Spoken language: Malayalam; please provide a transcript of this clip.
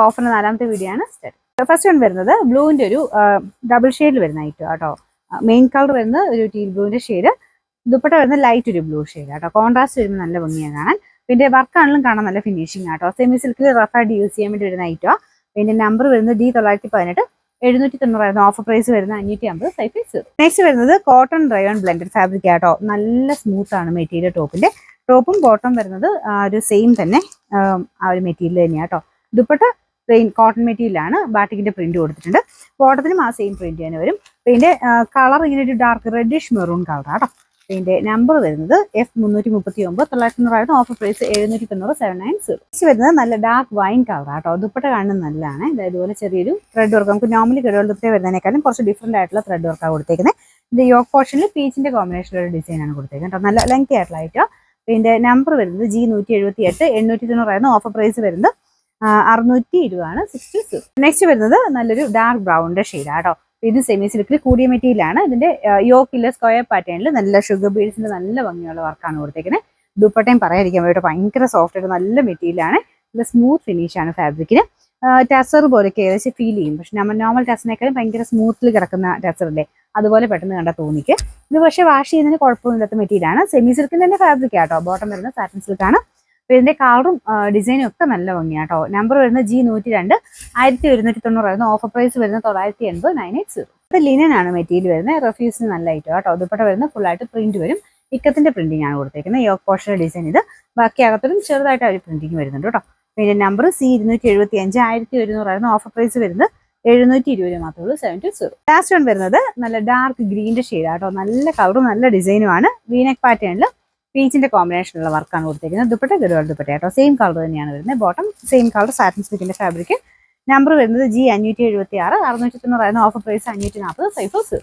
ഓഫറിന്റെ 4ാമത്തെ വീഡിയോ ആണ്. ഫസ്റ്റ് വൺ വരുന്നത് ബ്ലൂവിന്റെ ഒരു ഡബിൾ ഷെയ്ഡിൽ വരുന്ന ഐറ്റം കേട്ടോ. മെയിൻ കളർ വരുന്നത് ഒരു ടീൽ ബ്ലൂവിന്റെ ഷെയ്ഡ്, ദുപ്പട്ട വരുന്നത് ലൈറ്റ് ഒരു ബ്ലൂ ഷെയ്ഡ് കേട്ടോ. കോൺട്രാസ്റ്റ് വരുമ്പോൾ നല്ല ഭംഗിയാണ് കാണാൻ. പിന്നെ വർക്കാണെങ്കിലും കാണാൻ നല്ല ഫിനിഷിംഗ് ആട്ടോ. സെമി സിൽക്കിൽ റഫായിട്ട് യൂസ് ചെയ്യാൻ വേണ്ടി വരുന്ന ഐറ്റോ. പിന്നെ നമ്പർ വരുന്നത് D918, 790 ഓഫർ പ്രൈസ് വരുന്ന 550 സൈസ്. നെക്സ്റ്റ് വരുന്നത് കോട്ടൺ റയോൺ ബ്ലെൻഡഡ് ഫാബ്രിക് ആട്ടോ. നല്ല സ്മൂത്ത് ആണ് മെറ്റീരിയൽ. ടോപ്പും ബോട്ടം വരുന്നത് ഒരു സെയിം തന്നെ ആ ഒരു മെറ്റീരിയൽ തന്നെയാണ് കേട്ടോ. ദുപ്പട്ട പ്ലെയിൻ കോട്ടൺ മെറ്റീരിയലാണ്, ബാട്ടിക്കിന്റെ പ്രിന്റ് കൊടുത്തിട്ടുണ്ട്. ബോട്ടത്തിലും ആ സെയിം പ്രിന്റ് തന്നെ വരും. പിന്നെ കളർ ഇങ്ങനെ ഒരു ഡാർക്ക് റെഡിഷ് മെറൂൺ കളർ ആട്ടോ. പിന്നെ നമ്പർ വരുന്നത് F339, 990 ഓഫർ പ്രൈസ് 790 790. വരുന്നത് നല്ല ഡാർക്ക് വൈൻ കളർ ആട്ടോ. ദുപ്പട്ട കാണുന്നത് നല്ലതാണ്. ഇതുപോലെ ചെറിയൊരു ത്രെഡ് വർക്ക്, നമുക്ക് നോർമലി കടകൾ ദുപ്പട്ട വരുന്നതിനേക്കാളും കുറച്ച് ഡിഫറെന്റ് ആയിട്ടുള്ള ത്രെഡ് വർക്കാണ് കൊടുത്തേക്കുന്നത്. ഇത് യോക്ക് പോർഷനിൽ പീച്ചിന്റെ കോമ്പിനേഷനിലുള്ള ഡിസൈൻ ആണ് കൊടുത്തേക്കുന്നത് കേട്ടോ. നല്ല ലെങ്തി ആയിട്ടുള്ള ഐറ്റോ. പിന്നെ നമ്പർ വരുന്നത് G178, 890 ഓഫർ പ്രൈസ് വരുന്നത് 620 ആണ്. 60. നെക്സ്റ്റ് വരുന്നത് നല്ലൊരു ഡാർക്ക് ബ്രൗണിന്റെ ഷെയ്ഡ് ആട്ടോ. ഇത് സെമി സിൽക്കിൽ കൂടിയ മെറ്റീരിയലാണ്. ഇതിന്റെ യോക്കില്ല സ്ക്വയർ പാറ്റേണിൽ നല്ല ഷുഗർ ബീഡ്സിന്റെ നല്ല ഭംഗിയുള്ള വർക്കാണ് കൊടുത്തേക്കുന്നത്. ദുപ്പട്ടയും പറയാതിരിക്കാൻ വേണ്ടി ഭയങ്കര സോഫ്റ്റ് ആയിട്ട് നല്ല മെറ്റീരിയലാണ്. ഇത് സ്മൂത്ത് ഫിനിഷ് ആണ് ഫാബ്രിക്കിന്. ടസർ പോലെയൊക്കെ ഏകദേശം ഫീൽ ചെയ്യും. പക്ഷെ നമ്മൾ നോർമൽ ടസറിനേക്കാളും ഭയങ്കര സ്മൂത്തിൽ കിടക്കുന്ന ടസറില്ലേ, അതുപോലെ പെട്ടെന്ന് കണ്ടാൽ തോന്നിക്ക്. ഇത് പക്ഷേ വാഷ് ചെയ്യുന്നതിന് കുഴപ്പമൊന്നുമില്ലാത്ത മെറ്റീരിയലാണ്. സെമി സിൽക്കിന്റെ തന്നെ ഫാബ്രിക് ആട്ടോ. ബോട്ടം വരുന്നത് സാറ്റിൻ സിൽക്കാണ്. അപ്പോൾ ഇതിന്റെ കളറും ഡിസൈനും ഒക്കെ നല്ല ഭംഗിയാട്ടോ. നമ്പർ വരുന്നത് G102, 1190 ഓഫർ പ്രൈസ് വരുന്നത് 980 980. ഇത് ലിനൻ ആണ് മെറ്റീരിയൽ വരുന്നത്. റെഫ്യൂസിന് നല്ല ഐറ്റം കേട്ടോ. ദുപ്പട്ട വരുന്നത് ഫുൾ ആയിട്ട് പ്രിന്റ് വരും. ഇക്കത്തിന്റെ പ്രിന്റിംഗ് ആണ് കൊടുത്തേക്കുന്നത്. യോക്ക് പോർഷൻ ഡിസൈൻ ഇത്. ബാക്കി അകത്തോടും ചെറുതായിട്ട് ഒരു പ്രിന്റിംഗ് വരുന്നുണ്ട് കേട്ടോ. പിന്നെ നമ്പർ C275, 1100 ഓഫർ പ്രൈസ് വരുന്നത് 720 മാത്രമേ ഉള്ളൂ. 720. ലാസ്റ്റ് വൺ വരുന്നത് നല്ല ഡാർക്ക് ഗ്രീനിന്റെ ഷെയ്ഡ് ആട്ടോ. നല്ല കളറും നല്ല ഡിസൈനും ആണ്. വീനെക്ക് പാറ്റേണിൽ പീച്ചിന്റെ കോമ്പിനേഷനുള്ള വർക്കാണ് കൊടുത്തിരിക്കുന്നത്. ദുപ്പട്ട ഗഡ്വാൾ ദുപ്പട്ട കേട്ടോ. സെയിം കളർ തന്നെയാണ് വരുന്നത്. ബോട്ടം സെയിം കളർ സാറ്റിൻ സിൽക്കിന്റെ ഫാബ്രിക്. നമ്പർ വരുന്നത് G576, 690 ഓഫർ പ്രൈസ് 540 സൈസ്.